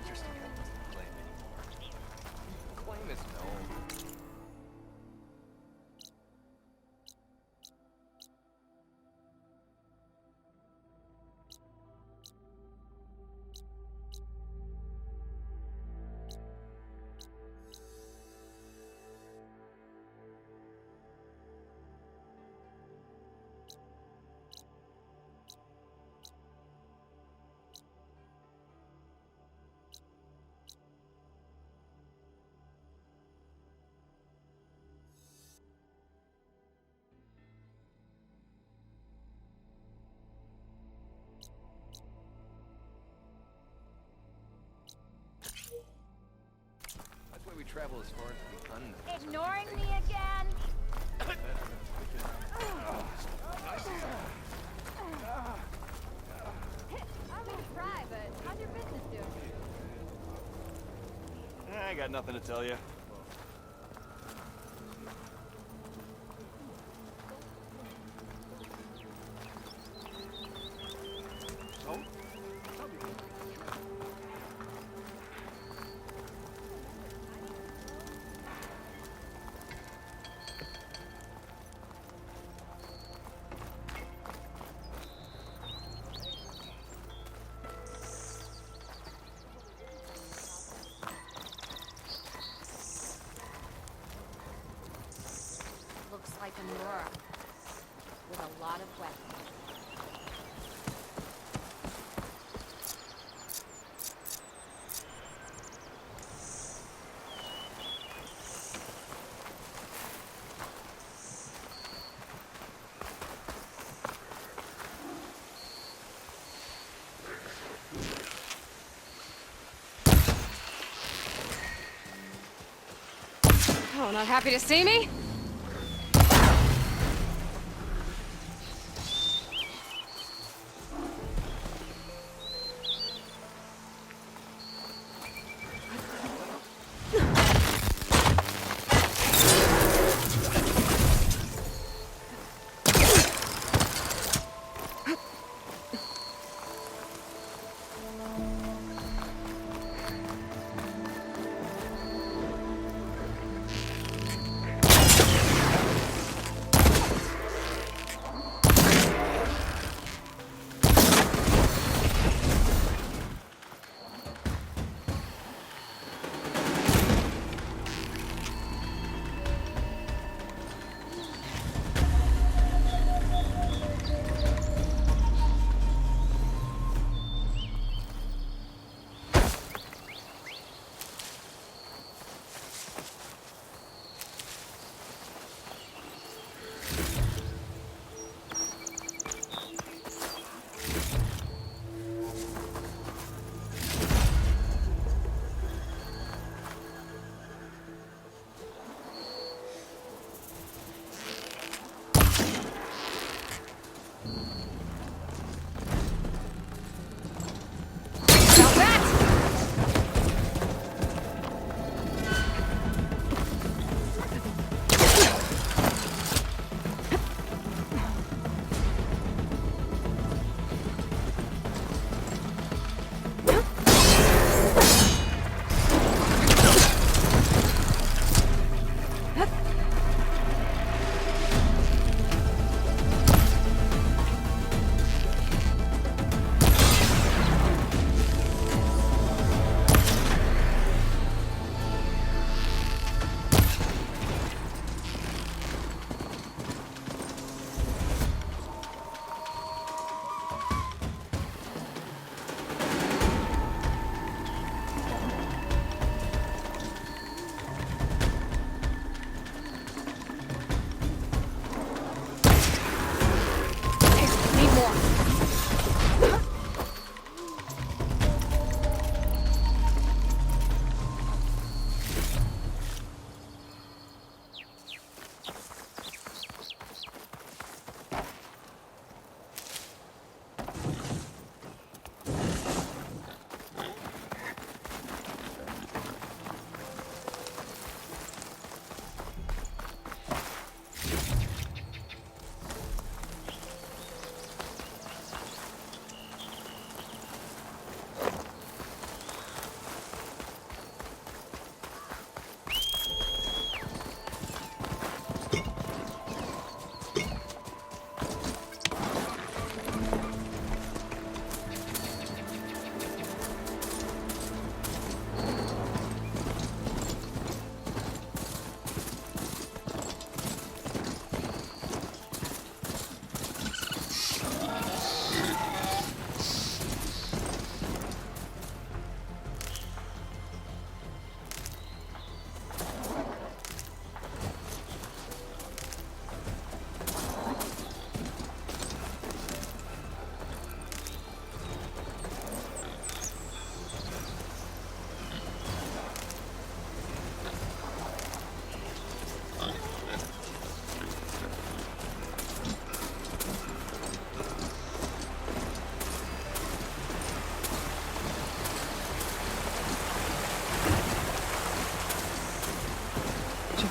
interesting companies to claim anymore. Claim is known. That's why we travel as far as the unknown. Ignoring me again? I'm gonna try, but how's your business doing? I got nothing to tell you. Looks like a Nora with a lot of weapons. Oh, not happy to see me?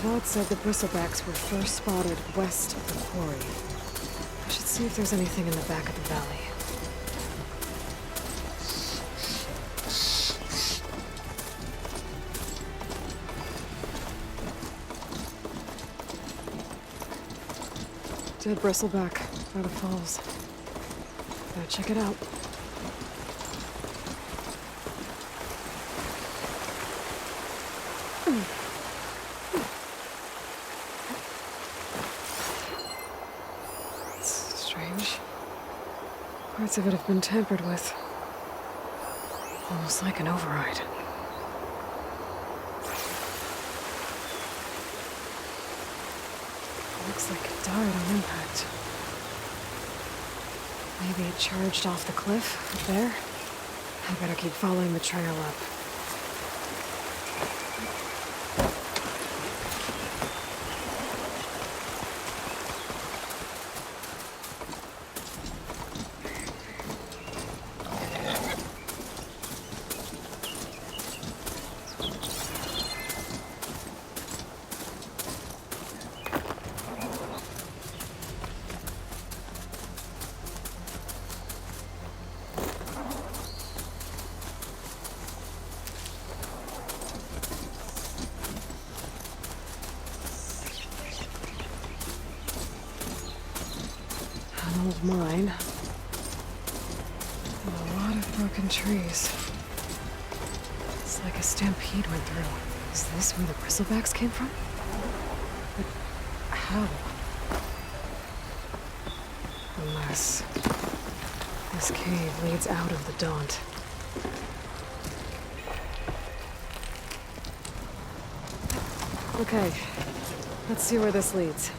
thought said the bristlebacks were first spotted west of the quarry. I should see if there's anything in the back of the valley. Dead bristleback by the falls. Gotta check it out. It's strange. Parts of it have been tampered with. Almost like an override. Looks like it died on impact. Maybe it charged off the cliff up there? I better keep following the trail up. An old mine. And a lot of broken trees. It's like a stampede went through. Is this where the bristlebacks came from? But how? Unless this cave leads out of the Daunt. Okay, let's see where this leads.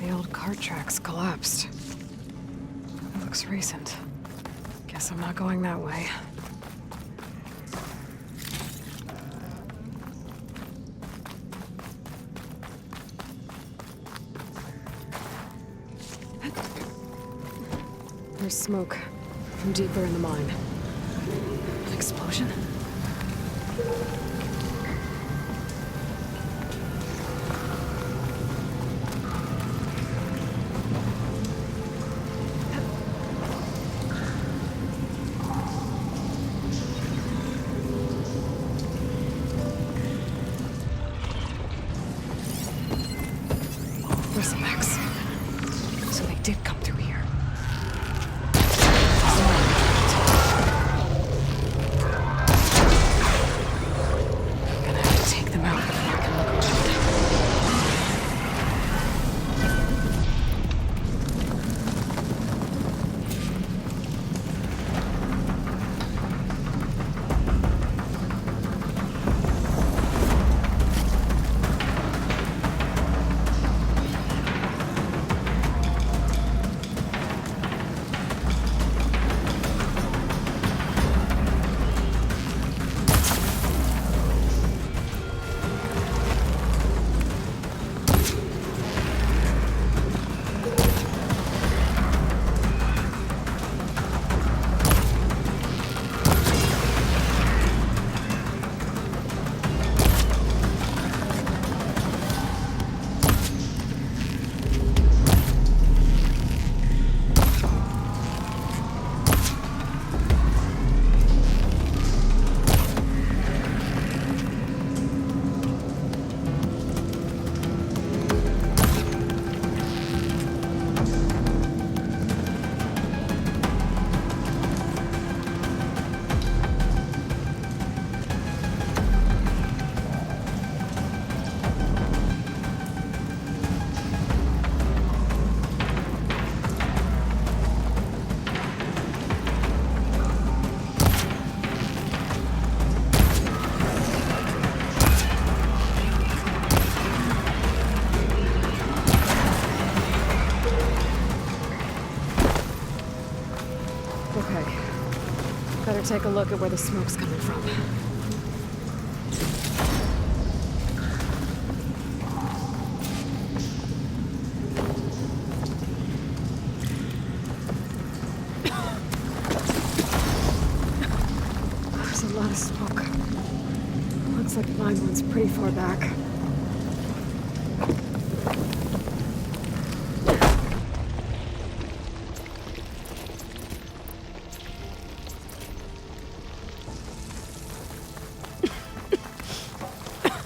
The old cart tracks collapsed. It looks recent. Guess I'm not going that way. There's smoke from deeper in the mine. An explosion? Bristlebacks. So they did come through here. I'm gonna have to take them out before I can look around. Better take a look at where the smoke's coming from. There's a lot of smoke. Looks like the mine one's pretty far back.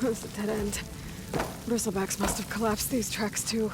It's a dead end. Bristlebacks must have collapsed these tracks too.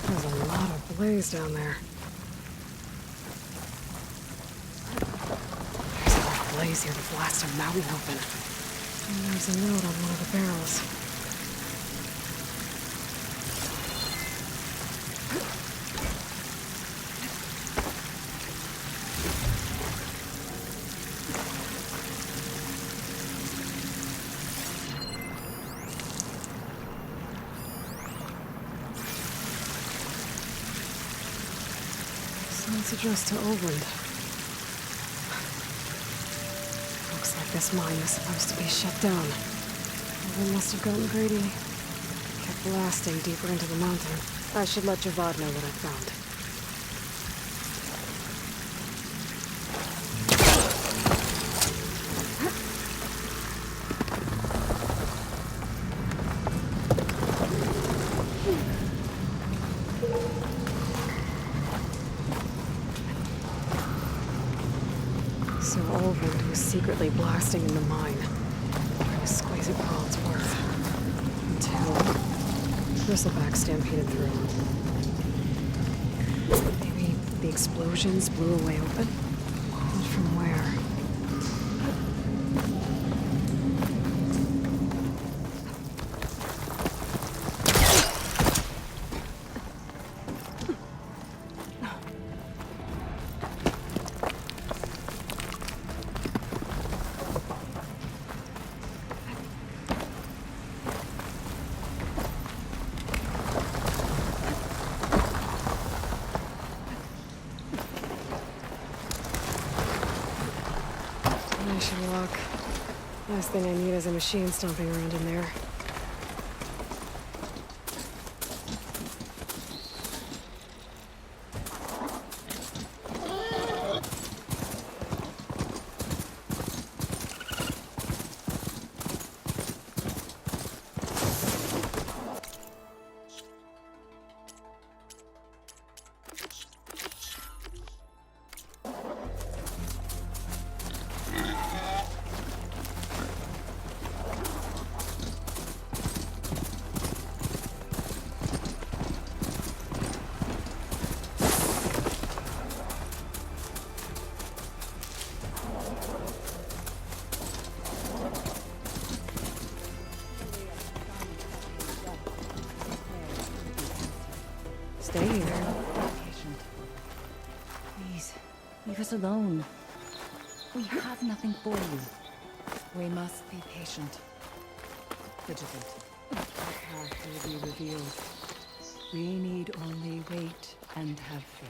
There's a lot of blaze down there. There's enough blaze here to blast a mountain open. And there's a note on one of the barrels. It's addressed to Oland. Looks like this mine is supposed to be shut down. Oland must have gotten greedy. Kept blasting deeper into the mountain. I should let Javad know what I found. So Oland was secretly blasting in the mine, trying to squeeze it for all it's worth. Until Bristleback stampeded through. Maybe the explosions blew a way open? But from where? I should walk. Last thing I need is a machine stomping around in there. Stay here. Patient. Please, leave us alone. We have nothing for you. We must be patient. Vigilant. The path will be revealed. We need only wait and have faith.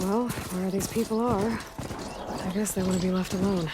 Well, where these people are, I guess they want to be left alone.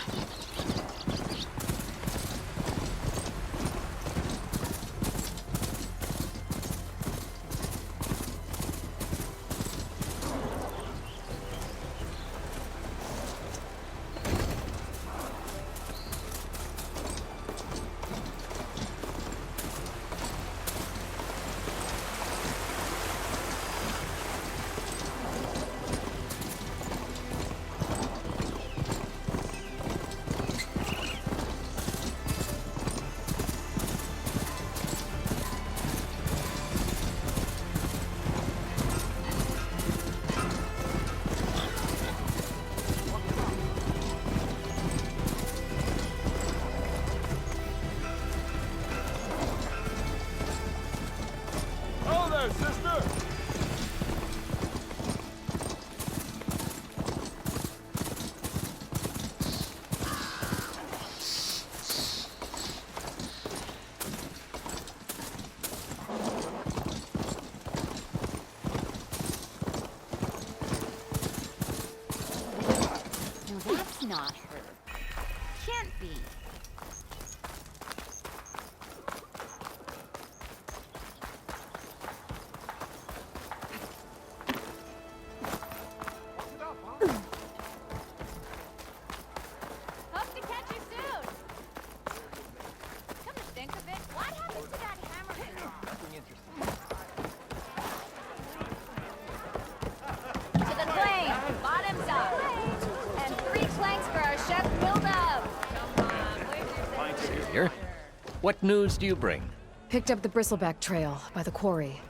not her. Can't be. Hope to catch you soon. Come to think of it, what happened to that hammer you lost? Nothing interesting. To the claim, bottoms up. And 3 planks for our chef build-up. Come on, where's your Here. What news do you bring? Picked up the bristleback trail by the quarry.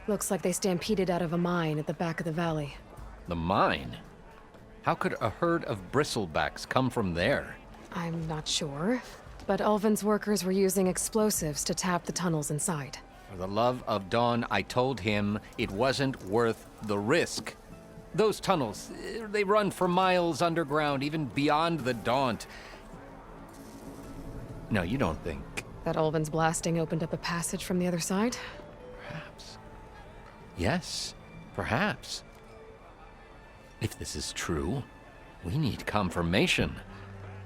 Looks like they stampeded out of a mine at the back of the valley. The mine? How could a herd of bristlebacks come from there? I'm not sure, but Ulvin's workers were using explosives to tap the tunnels inside. For the love of Dawn, I told him it wasn't worth the risk. Those tunnels, they run for miles underground, even beyond the Daunt. No, you don't think. That Ulvin's blasting opened up a passage from the other side? Perhaps. Yes, perhaps. If this is true, we need confirmation.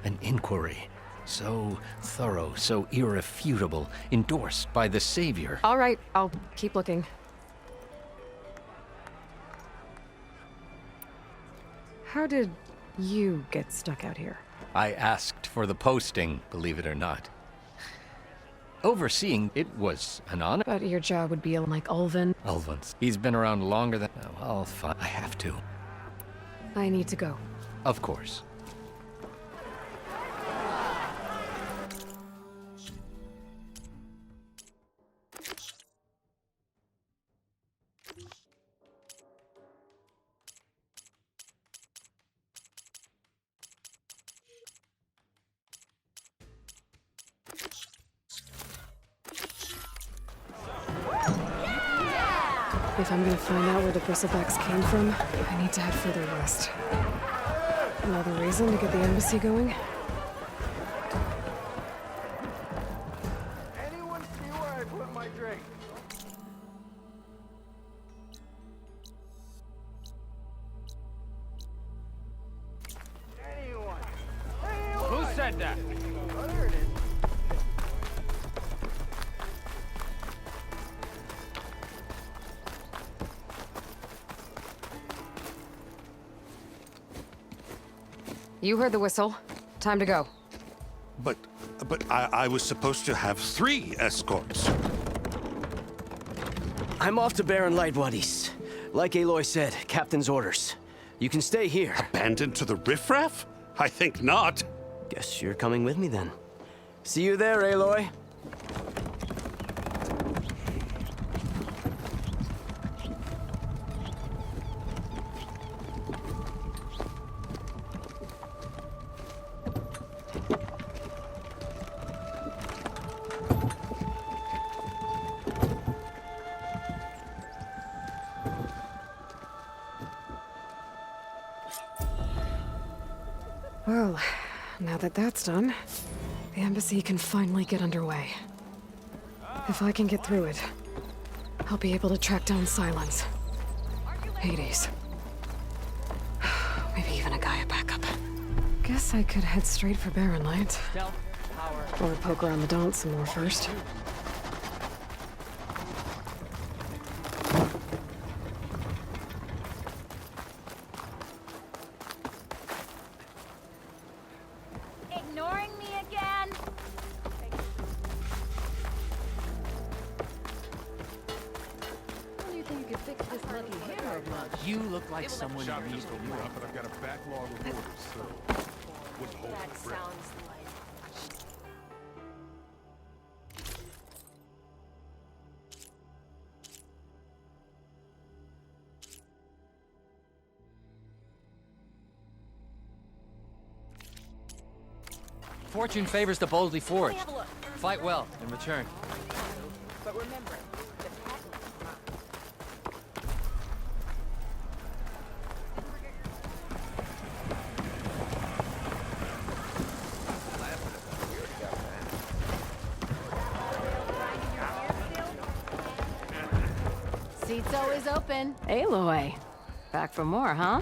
An inquiry. So thorough, so irrefutable, endorsed by the Savior. All right, I'll keep looking. How did you get stuck out here? I asked for the posting, believe it or not. Overseeing it was an honor. But your job would be like Ulvin. Ulvin's. He's been around longer than... Well, fine. I have to. I need to go. Of course. If I'm gonna find out where the bristlebacks came from, I need to head further west. Another reason to get the embassy going? Anyone see where I put my drink? Anyone? Who said that? Oh, there it is. You heard the whistle. Time to go. But I was supposed to have 3 escorts. I'm off to Baron Lightwood East. Like Aloy said, Captain's orders. You can stay here. Abandoned to the riffraff? I think not. Guess you're coming with me then. See you there, Aloy. Well, now that that's done, the embassy can finally get underway. If I can get through it, I'll be able to track down Silence, Hades, maybe even a Gaia backup. Guess I could head straight for Barren Light. Or poke around the Daunt some more first. Ignoring me again? When do you think you could fix this lucky hair of mine? You look like someone who needs to you up, but I've got a backlog of orders, so wouldn't hold That my breath. sounds like... Fortune favors the boldly forged. Fight well in return. But remember, the patent is mine. Seat's always open. Aloy. Back for more, huh?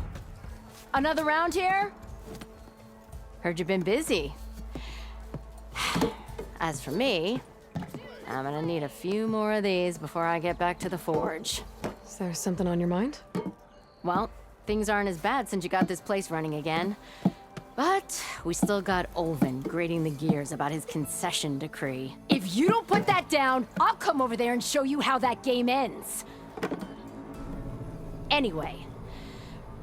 Another round here? Heard you've been busy. As for me, I'm gonna need a few more of these before I get back to the forge. Is there something on your mind? Well, things aren't as bad since you got this place running again. But we still got Olvin grating the gears about his concession decree. If you don't put that down, I'll come over there and show you how that game ends. Anyway,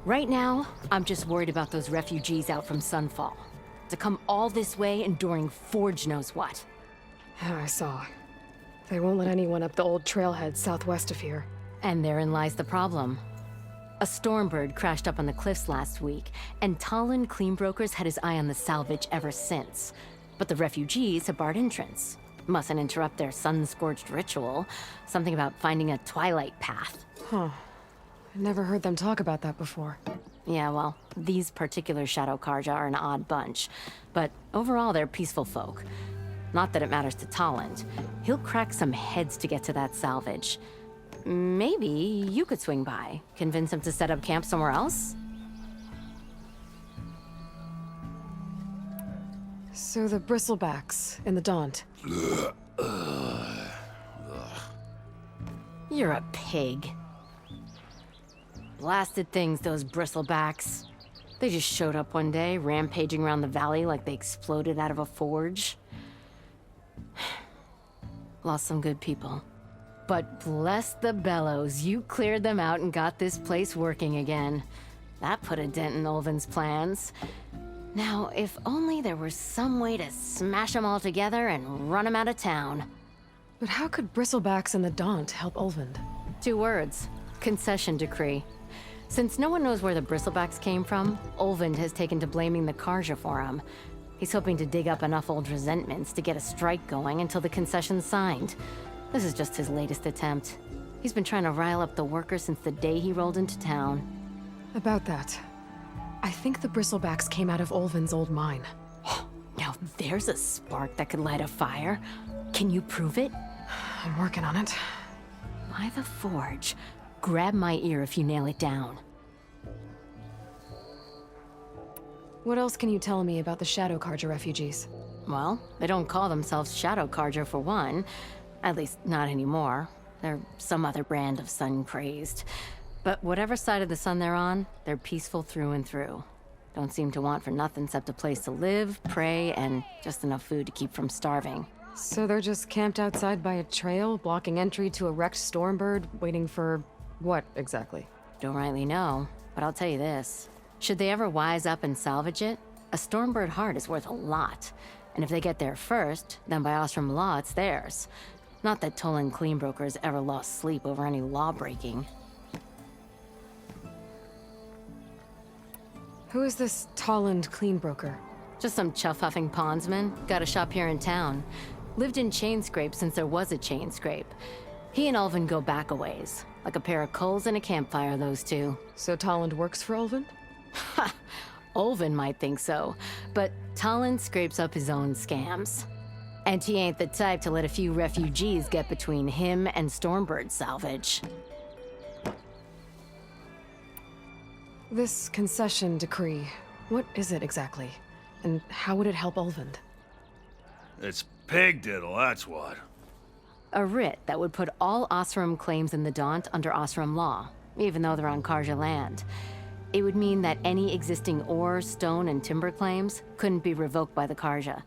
right now, I'm just worried about those refugees out from Sunfall. To come all this way enduring Forge knows what. Yeah, I saw. They won't let anyone up the old trailhead southwest of here. And therein lies the problem. A Stormbird crashed up on the cliffs last week, and Talon Cleanbrokers had his eye on the salvage ever since. But the refugees have barred entrance. Mustn't interrupt their sun-scorched ritual. Something about finding a twilight path. Huh. I never heard them talk about that before. Yeah, well, these particular Shadow Karja are an odd bunch. But overall, they're peaceful folk. Not that it matters to Talent. He'll crack some heads to get to that salvage. Maybe you could swing by, convince him to set up camp somewhere else? So the bristlebacks in the Daunt. You're a pig. Blasted things, those bristlebacks. They just showed up one day, rampaging around the valley like they exploded out of a forge. Lost some good people. But bless the bellows, you cleared them out and got this place working again. That put a dent in Olvin's plans. Now, if only there were some way to smash them all together and run them out of town. But how could bristlebacks in the Daunt help Olvind? 2 words. Concession decree. Since no one knows where the bristlebacks came from, Olvind has taken to blaming the Karja for them. He's hoping to dig up enough old resentments to get a strike going until the concession's signed. This is just his latest attempt. He's been trying to rile up the workers since the day he rolled into town. About that, I think the bristlebacks came out of Olvin's old mine. Now there's a spark that could light a fire. Can you prove it? I'm working on it. By the forge. Grab my ear if you nail it down. What else can you tell me about the Shadow Karja refugees? Well, they don't call themselves Shadow Karja for one. At least, not anymore. They're some other brand of sun-crazed. But whatever side of the sun they're on, they're peaceful through and through. Don't seem to want for nothing except a place to live, pray, and just enough food to keep from starving. So they're just camped outside by a trail, blocking entry to a wrecked Stormbird, waiting for what exactly? Don't rightly know, but I'll tell you this. Should they ever wise up and salvage it, a Stormbird heart is worth a lot. And if they get there first, then by Ostrom law, it's theirs. Not that Tolan Cleanbrokers ever lost sleep over any law-breaking. Who is this Tolland Cleanbroker? Just some chuff-huffing pondsman. Got a shop here in town. Lived in Chainscrape since there was a Chainscrape. He and Ulvin go back a ways. Like a pair of coals and a campfire, those two. So Tolland works for Ulvin? Ha! Ulvin might think so, but Tolland scrapes up his own scams. And he ain't the type to let a few refugees get between him and Stormbird salvage. This concession decree, what is it exactly? And how would it help Ulvind? It's pig diddle, that's what. A writ that would put all Osram claims in the Daunt under Osram law, even though they're on Karja land. It would mean that any existing ore, stone, and timber claims couldn't be revoked by the Karja.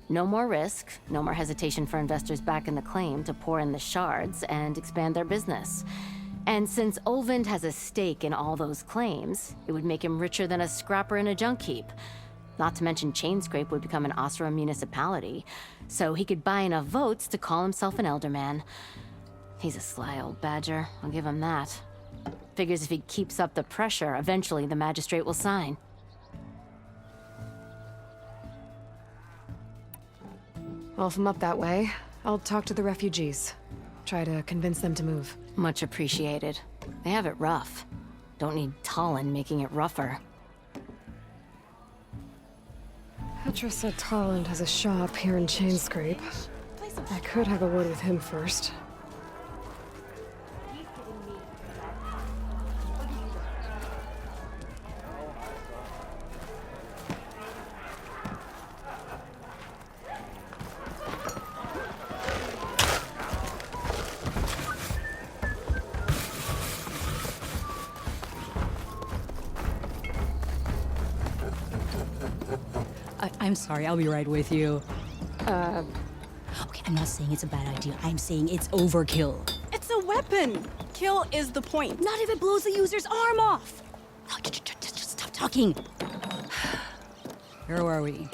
No more risk, no more hesitation for investors back in the claim to pour in the shards and expand their business. And since Olvind has a stake in all those claims, it would make him richer than a scrapper in a junk heap. Not to mention Chainscrape would become an Osram municipality, so he could buy enough votes to call himself an elderman. He's a sly old badger, I'll give him that. Figures if he keeps up the pressure, eventually the magistrate will sign. Well, if I'm up that way, I'll talk to the refugees. Try to convince them to move. Much appreciated. They have it rough. Don't need Talon making it rougher. Petra said Tolland has a shop here in Chainscrape. I could have a word with him first. I'm sorry, I'll be right with you. Okay, I'm not saying it's a bad idea. I'm saying it's overkill. It's a weapon! Kill is the point. Not if it blows the user's arm off. No, just stop talking. Where are we?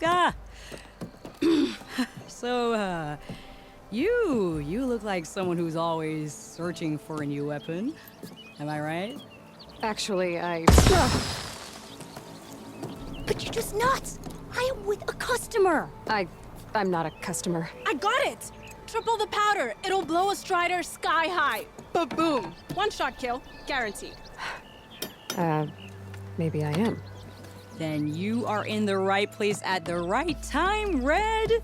Ah! So, you look like someone who's always searching for a new weapon. Am I right? Actually, But you're just nuts. I am with a customer. I'm not a customer. I got it! Triple the powder. It'll blow a Strider sky high. Ba-boom. One-shot kill. Guaranteed. Maybe I am. Then you are in the right place at the right time, Red.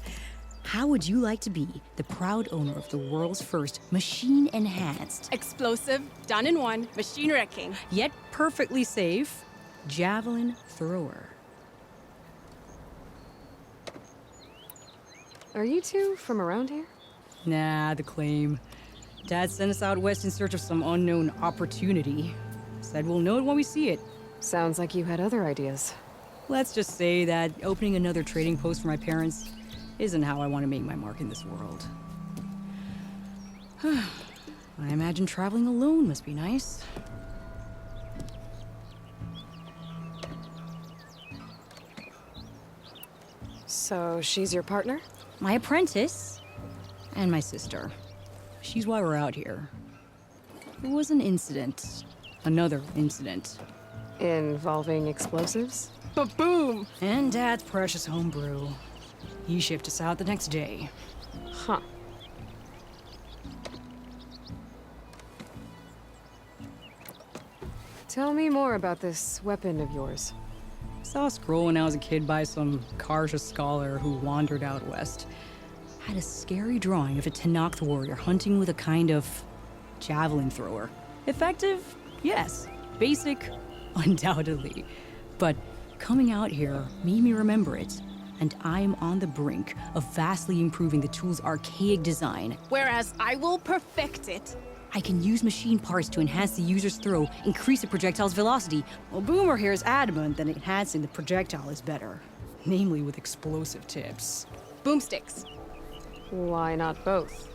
How would you like to be the proud owner of the world's first machine-enhanced, Explosive, done in one, machine wrecking. yet perfectly safe, javelin thrower? Are you two from around here? Nah, the claim. Dad sent us out west in search of some unknown opportunity. Said we'll know it when we see it. Sounds like you had other ideas. Let's just say that opening another trading post for my parents isn't how I want to make my mark in this world. I imagine traveling alone must be nice. So she's your partner? My apprentice and my sister. She's why we're out here. There was an incident. Another incident. Involving explosives? Ba-boom! And Dad's precious homebrew. He shipped us out the next day. Huh. Tell me more about this weapon of yours. Saw a scroll when I was a kid by some Karja scholar who wandered out west. Had a scary drawing of a Tenakth warrior hunting with a kind of javelin thrower. Effective? Yes. Basic? Undoubtedly. But coming out here made me remember it, and I'm on the brink of vastly improving the tool's archaic design. Whereas I will perfect it. I can use machine parts to enhance the user's throw, increase the projectile's velocity. Well, Boomer here is adamant that enhancing the projectile is better, namely with explosive tips. Boomsticks. Why not both?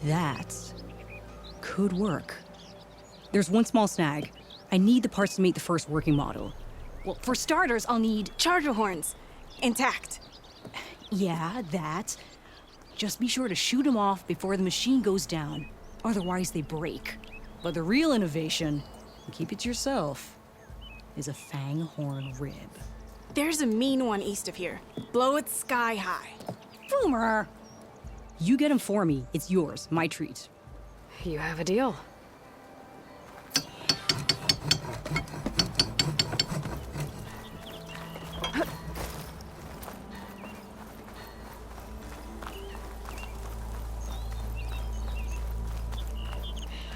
That could work. There's one small snag. I need the parts to make the first working model. Well, for starters, I'll need charger horns. Intact. Yeah, that. Just be sure to shoot them off before the machine goes down. Otherwise, they break. But the real innovation, and keep it to yourself, is a fang horn rib. There's a mean one east of here. Blow it sky high. Boomer! You get him for me. It's yours. My treat. You have a deal.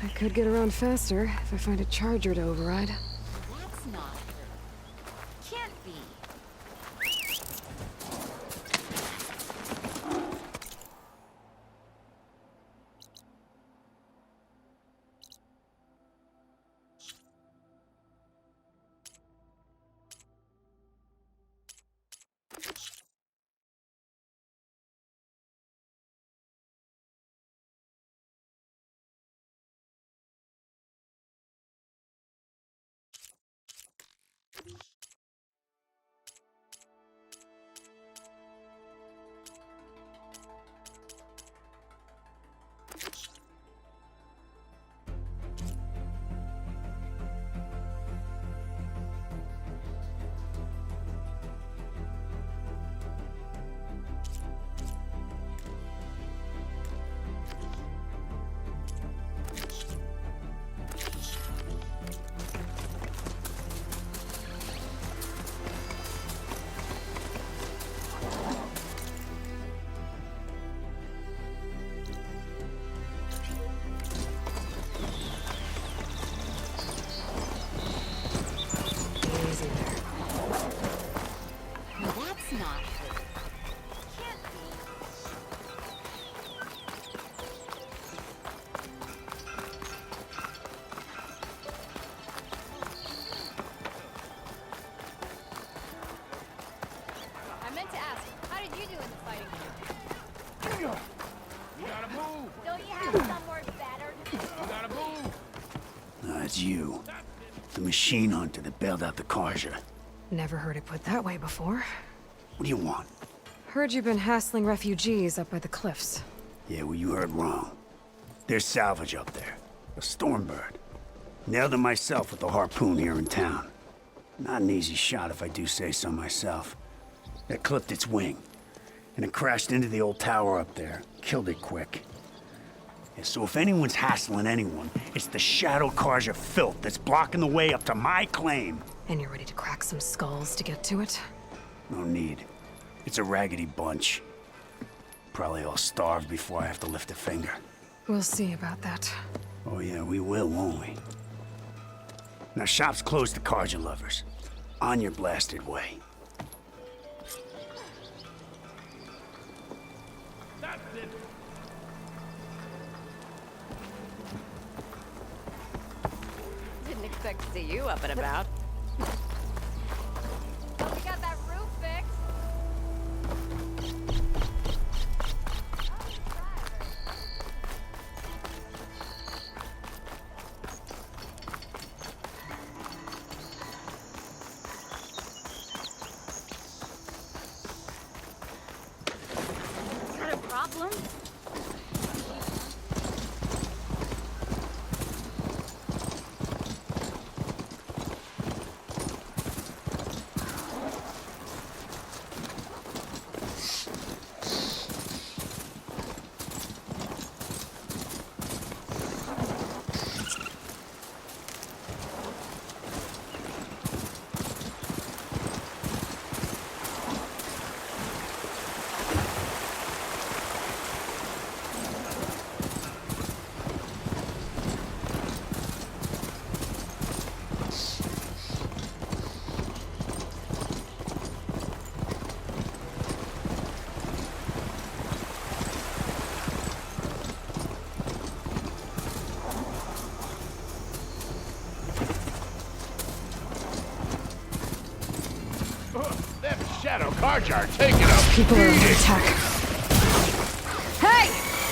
I could get around faster if I find a charger to override. you doing the fighting? You gotta move! Don't you have somewhere better? You gotta move! It's you. The machine hunter that bailed out the Karja. Never heard it put that way before. What do you want? Heard you've been hassling refugees up by the cliffs. Yeah, well, you heard wrong. There's salvage up there. A Stormbird. Nailed him myself with a harpoon here in town. Not an easy shot if I do say so myself. It clipped its wing, and it crashed into the old tower up there. Killed it quick. Yeah, so if anyone's hassling anyone, it's the Shadow Karja filth that's blocking the way up to my claim. And you're ready to crack some skulls to get to it? No need. It's a raggedy bunch. Probably all starved before I have to lift a finger. We'll see about that. Oh yeah, we will, won't we? Now shop's closed to Karja lovers. On your blasted way. Didn't expect to see you up and about. Hope you got that roof fixed. Got a problem? Them Shadow Karja are taking a People are under beating. attack. Hey!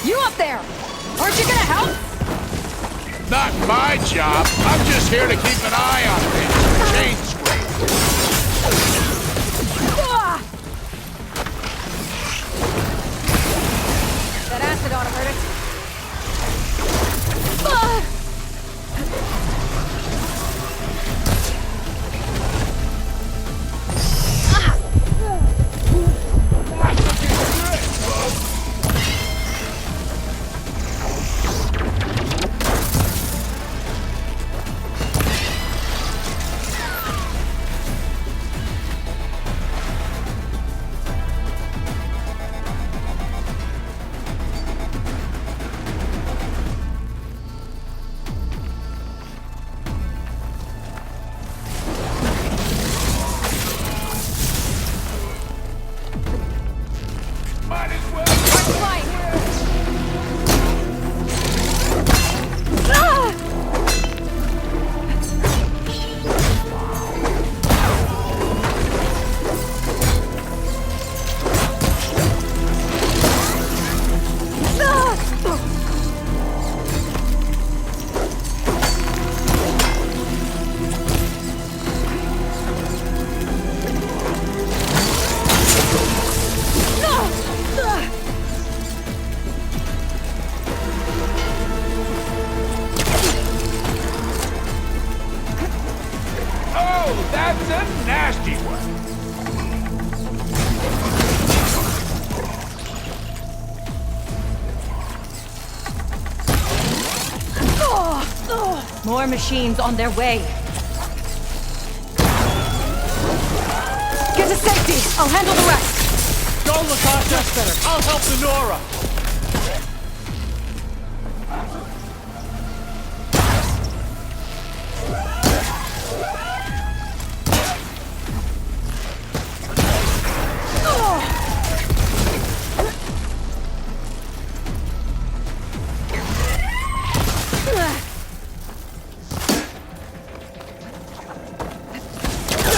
You up there! Aren't you gonna help? Not my job. I'm just here to keep an eye on things. Chain screen. Ah! That acid ought to hurt it. Ah! Might as well. Oh, that's a nasty one. More machines on their way. Get to safety. I'll handle the rest. Go, Latasha! That's better. I'll help the Nora!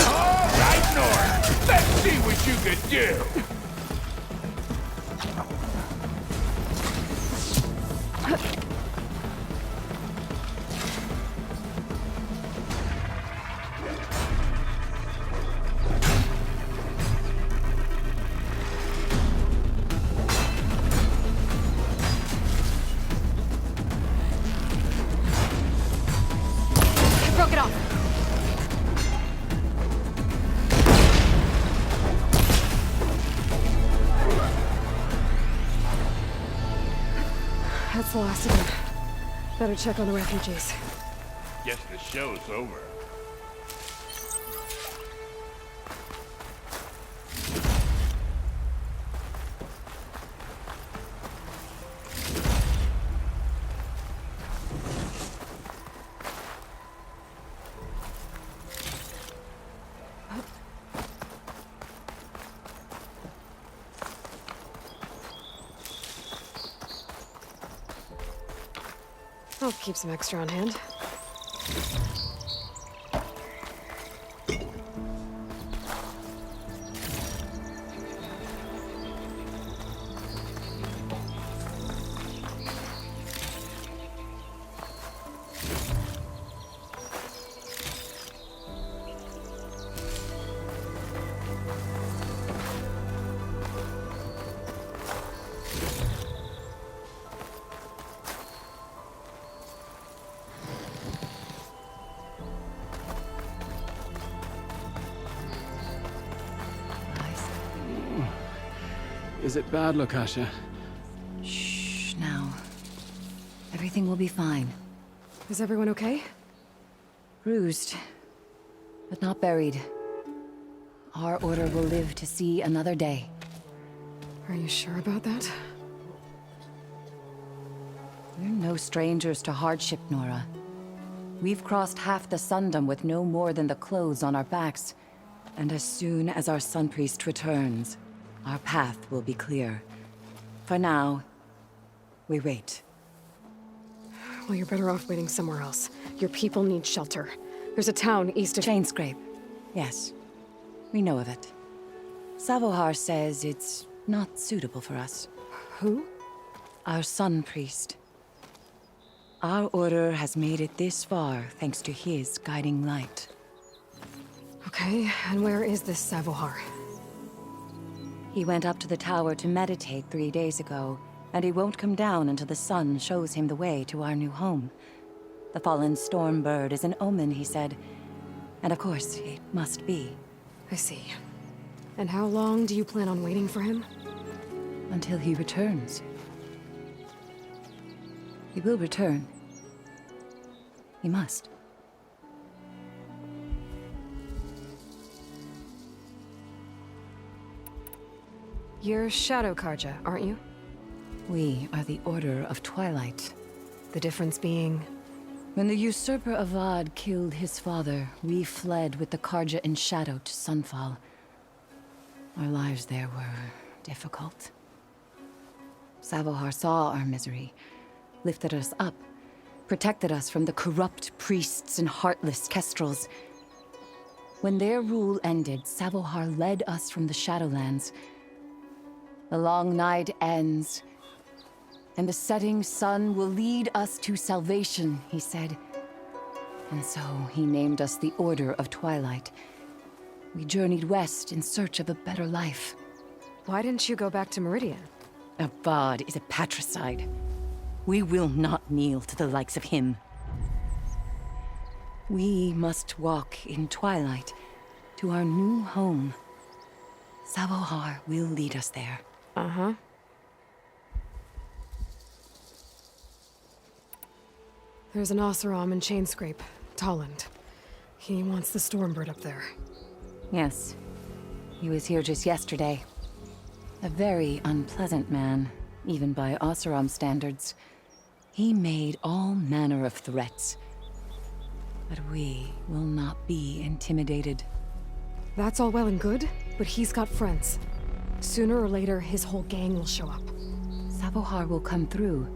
All right, Nora. Let's see what you can do. That's the last of them. Better check on the refugees. Guess the show's over. I'll keep some extra on hand. Is it bad, Lukasha? Shh, now. Everything will be fine. Is everyone okay? Bruised, but not buried. Our order will live to see another day. Are you sure about that? We're no strangers to hardship, Nora. We've crossed half the Sundom with no more than the clothes on our backs. And as soon as our Sun Priest returns, our path will be clear. For now, we wait. Well, you're better off waiting somewhere else. Your people need shelter. There's a town east of... Chainscrape. Yes. We know of it. Savohar says it's not suitable for us. Who? Our Sun Priest. Our order has made it this far thanks to his guiding light. Okay, and where is this Savohar? He went up to the tower to meditate 3 days ago, and he won't come down until the sun shows him the way to our new home. The fallen storm bird is an omen, he said. And of course, it must be. I see. And how long do you plan on waiting for him? Until he returns. He will return. He must. You're Shadow Karja, aren't you? We are the Order of Twilight. The difference being... When the usurper Avad killed his father, we fled with the Karja in shadow to Sunfall. Our lives there were difficult. Savohar saw our misery, lifted us up, protected us from the corrupt priests and heartless kestrels. When their rule ended, Savohar led us from the Shadowlands. The long night ends, and the setting sun will lead us to salvation, he said. And so he named us the Order of Twilight. We journeyed west in search of a better life. Why didn't you go back to Meridian? Avad is a patricide. We will not kneel to the likes of him. We must walk in twilight to our new home. Savohar will lead us there. Uh-huh. There's an Oseram in Chainscrape, Tolland. He wants the Stormbird up there. Yes. He was here just yesterday. A very unpleasant man, even by Oseram standards. He made all manner of threats. But we will not be intimidated. That's all well and good, but he's got friends. Sooner or later, his whole gang will show up. Savohar will come through.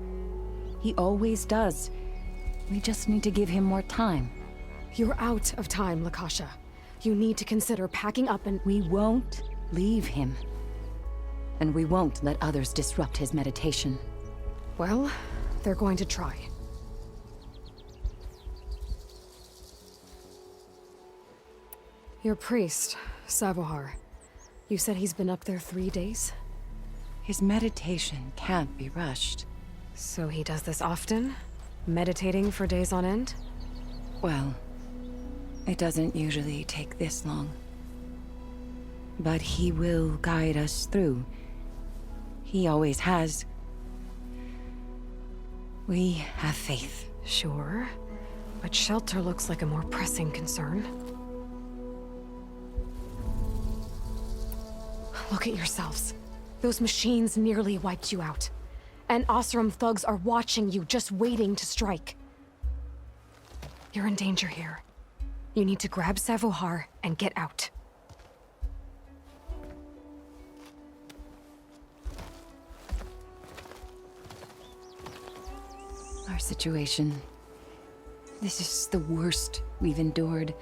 He always does. We just need to give him more time. You're out of time, Lukasha. You need to consider packing up and... We won't leave him. And we won't let others disrupt his meditation. Well, they're going to try. Your priest, Savohar. You said he's been up there 3 days? His meditation can't be rushed. So he does this often? Meditating for days on end? Well, it doesn't usually take this long. But he will guide us through. He always has. We have faith. Sure. But shelter looks like a more pressing concern. Look at yourselves. Those machines nearly wiped you out. And Oseram thugs are watching you, just waiting to strike. You're in danger here. You need to grab Savohar and get out. Our situation. This is the worst we've endured.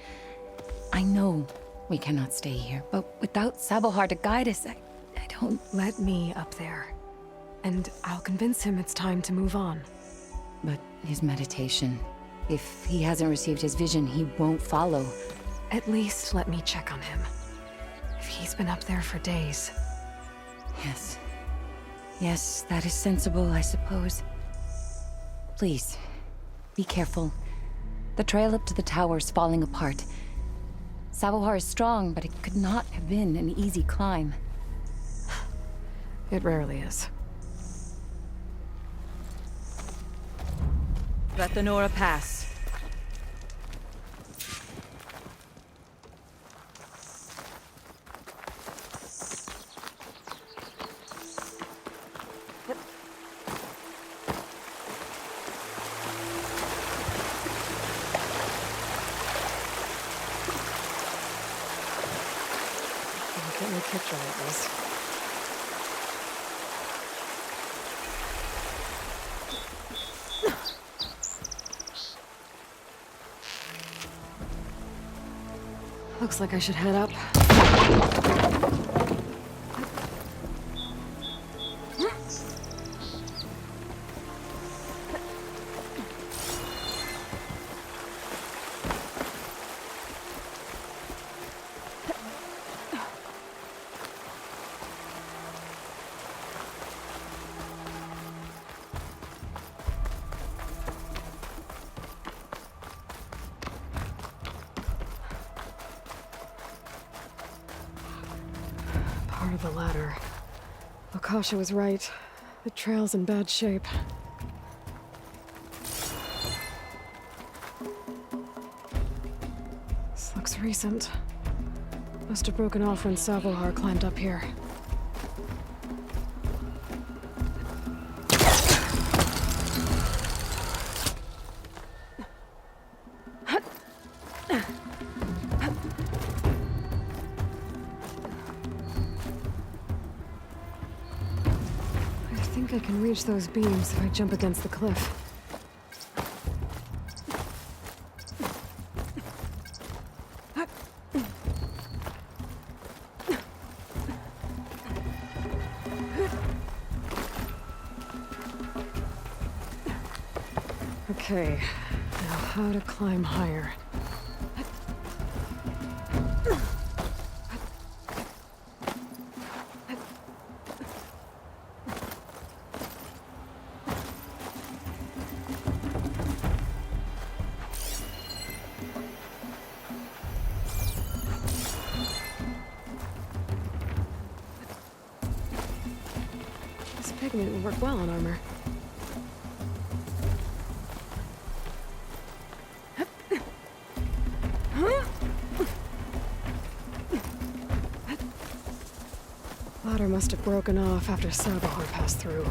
I know we cannot stay here, but without Savohar to guide us, I don't... Let me up there. And I'll convince him it's time to move on. But his meditation... If he hasn't received his vision, he won't follow. At least let me check on him. If he's been up there for days. Yes. Yes, that is sensible, I suppose. Please, be careful. The trail up to the tower is falling apart. Savohar is strong, but it could not have been an easy climb. It rarely is. Let the Nora pass. Get my picture like this. Looks like I should head up. Part of the ladder. Akasha was right. The trail's in bad shape. This looks recent. Must have broken off when Savohar climbed up here. I think I can reach those beams if I jump against the cliff. Okay, now how to climb higher. This pigment will work well on armor. Ladder must have broken off after Savohar passed through.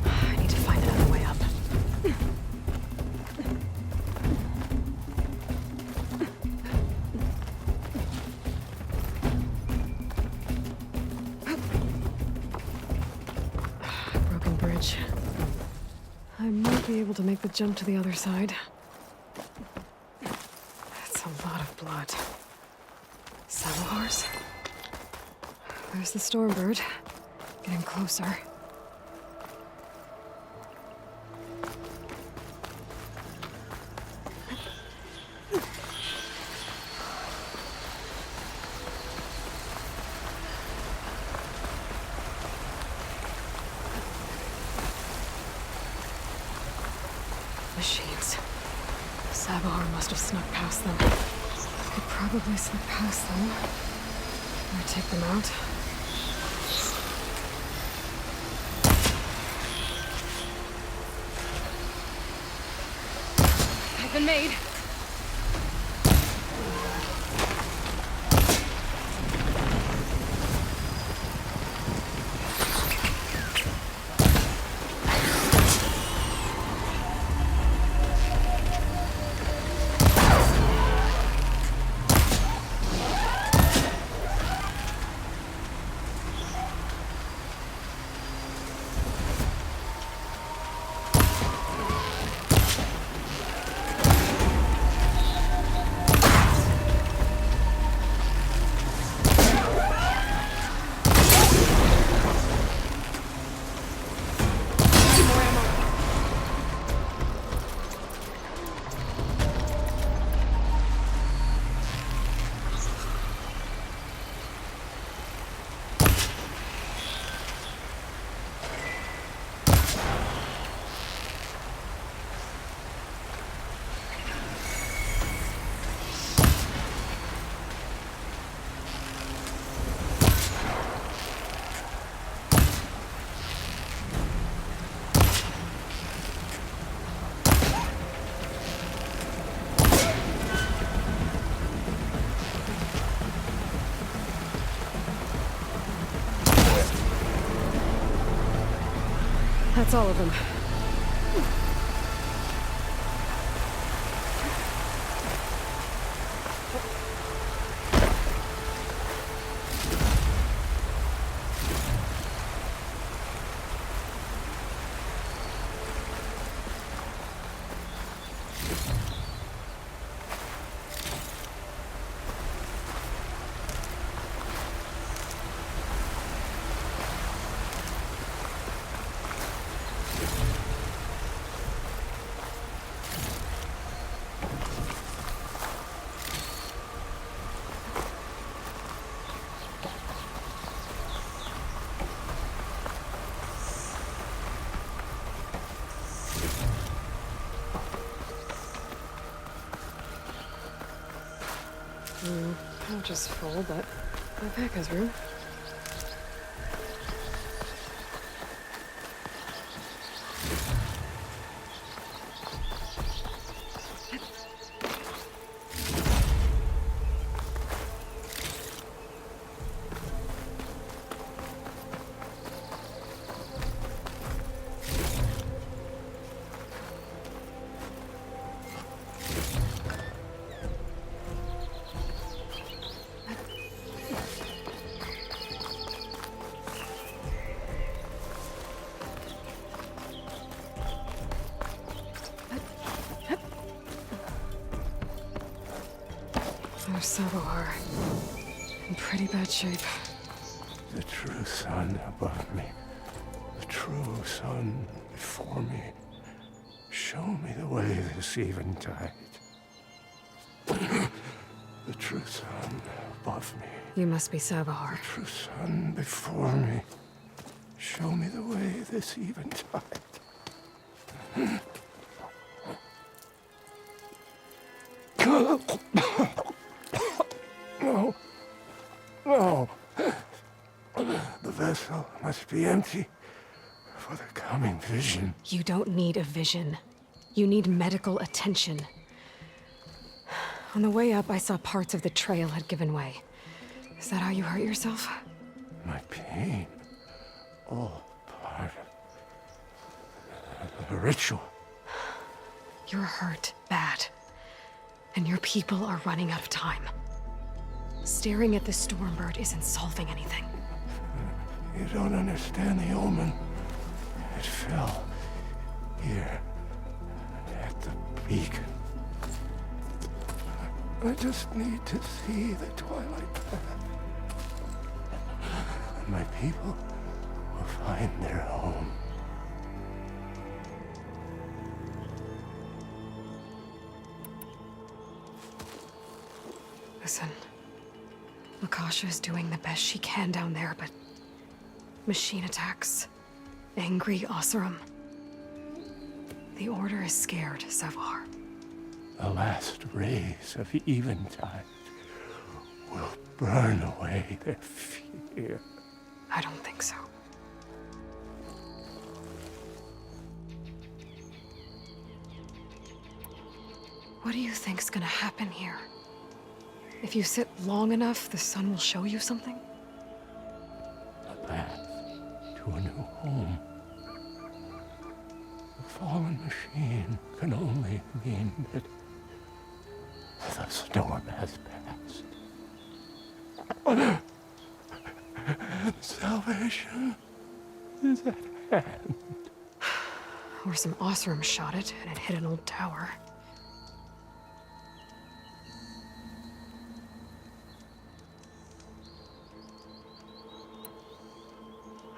I need to find another way up. Broken bridge. I might be able to make the jump to the other side. That's a lot of blood. Savohar's? There's the Stormbird. Getting closer. Machines. Savohar must have snuck past them. I could probably slip past them. Or take them out. been made. That's all of them. Not just full, but my pack has room. There's Sabohar. In pretty bad shape. The true sun above me. The true sun before me. Show me the way this eventide. The true sun above me. You must be Sabohar. The true sun before me. Show me the way this eventide. No. No. The vessel must be empty for the coming vision. You don't need a vision. You need medical attention. On the way up, I saw parts of the trail had given way. Is that how you hurt yourself? My pain. All part of the ritual. You're hurt bad. And your people are running out of time. Staring at the Stormbird isn't solving anything. You don't understand the omen. It fell here at the beacon. I just need to see the twilight path. And my people will find their home. Listen, Lakasha is doing the best she can down there, but machine attacks, angry Oseram. The Order is scared, Savar. The last rays of eventide will burn away their fear. I don't think so. What do you think's gonna happen here? If you sit long enough, the sun will show you something? A path to a new home. The fallen machine can only mean that the storm has passed. Salvation is at hand. Or some Osram shot it, and it hit an old tower.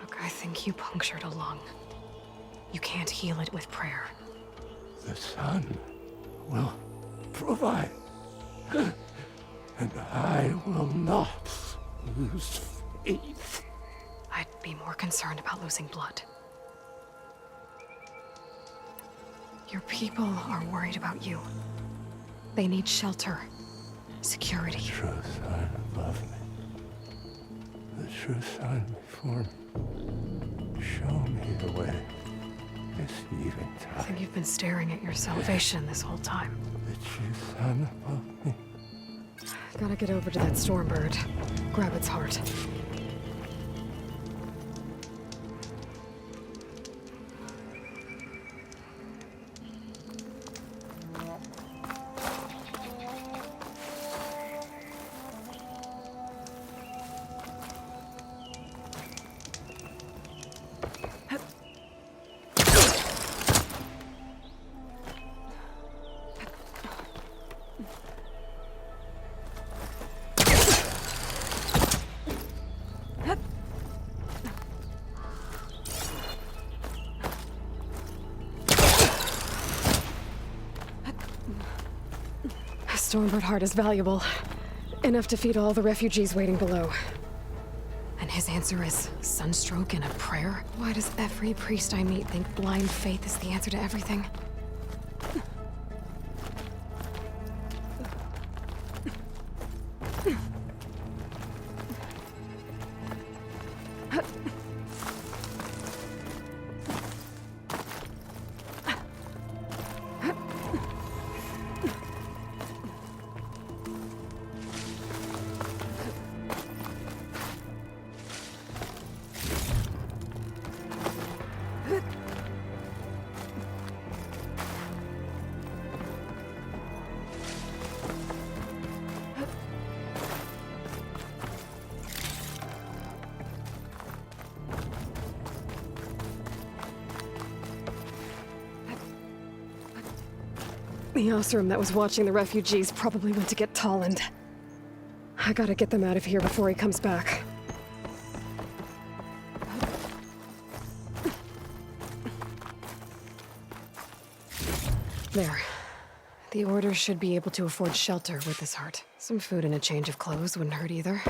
Look, I think you punctured a lung. You can't heal it with prayer. The sun will provide. And I will not lose faith. I'd be more concerned about losing blood. Your people are worried about you. They need shelter, security. The true sun above me. The true sun before me. Show me the way. This eventide. I think you've been staring at your salvation this whole time. The true sun above me. Gotta get over to that stormbird. Grab its heart. Stormbird heart is valuable. Enough to feed all the refugees waiting below. And his answer is sunstroke and a prayer? Why does every priest I meet think blind faith is the answer to everything? The Osram that was watching the refugees probably went to get Tolland. I gotta get them out of here before he comes back. There. The Order should be able to afford shelter with this heart. Some food and a change of clothes wouldn't hurt either.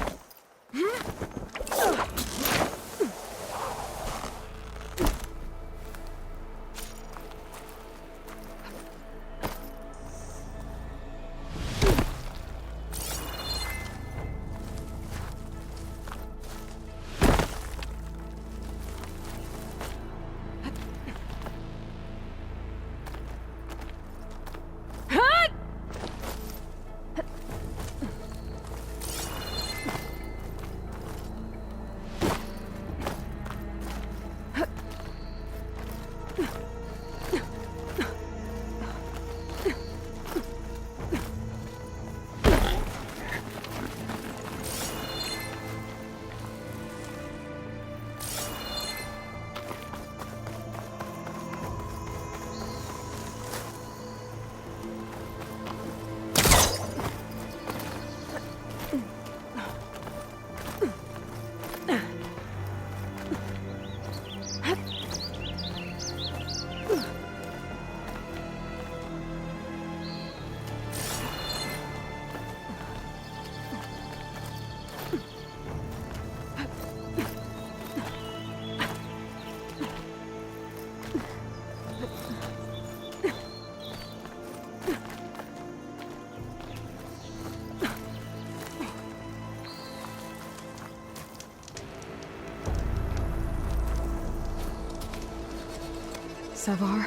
Savar?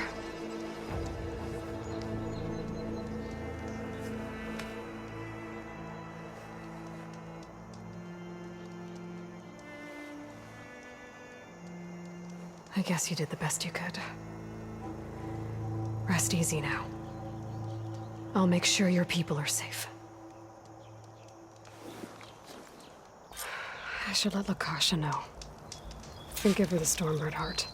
I guess you did the best you could. Rest easy now. I'll make sure your people are safe. I should let Lakasha know. And give her the Stormbird heart.